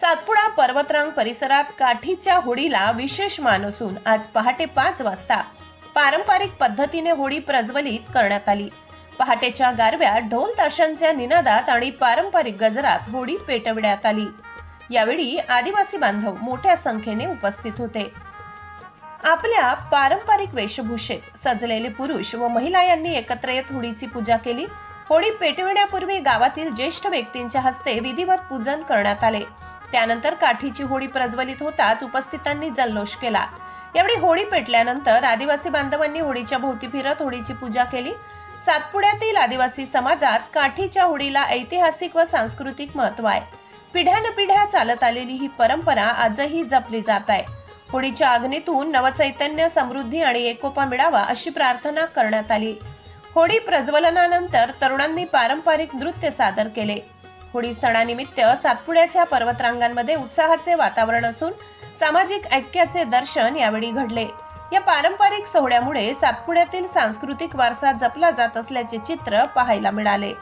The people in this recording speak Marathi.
सातपुडा पर्वतरांग परिसरात काठीच्या होडीला विशेष मान असून आज पहाटे 5 वाजता पारंपरिक पद्धतीने होडी प्रज्वलित करण्यात आली। पहाटेच्या गारव्यात ढोल ताशांच्या निनादात आणि पारंपरिक गजरात होडी पेटवण्यात आली। यावेळी आदिवासी बांधव मोठ्या संख्येने उपस्थित होते। आपल्या पारंपरिक वेशभूषेत सजलेले पुरुष व महिला यांनी एकत्र येत होडीची पूजा केली। होडी पेटविण्यापूर्वी गावातील ज्येष्ठ व्यक्तींच्या हस्ते विधिवत पूजन करण्यात आले। त्यानंतर काठीची होडी प्रज्वलित होताच उपस्थितांनी जल्लोष केला। यावेळी होडी पेटल्यानंतर आदिवासी बांधवांनी होडीच्या भोवती फिरत होडीची पूजा केली। सातपुड्यातील आदिवासी समाजात काठीच्या होडीला ऐतिहासिक व सांस्कृतिक महत्त्व आहे। पिढ्यानपिढ्या चालत आलेली ही परंपरा आजही जपली जात आहे। होडीच्या अग्नीतून नवचैतन्य, समृद्धी आणि एकोपा मिळावा अशी प्रार्थना करण्यात आली। होडी प्रज्वलनानंतर तरुणांनी पारंपरिक नृत्य सादर केले। होडी सणानिमित्त सातपुड्याच्या पर्वतरांगांमध्ये उत्साहाचे वातावरण असून सामाजिक ऐक्याचे दर्शन यावेळी घडले। या पारंपरिक सोहळ्यामुळे सातपुड्यातील सांस्कृतिक वारसा जपला जात असल्याचे चित्र पाहायला मिळाले।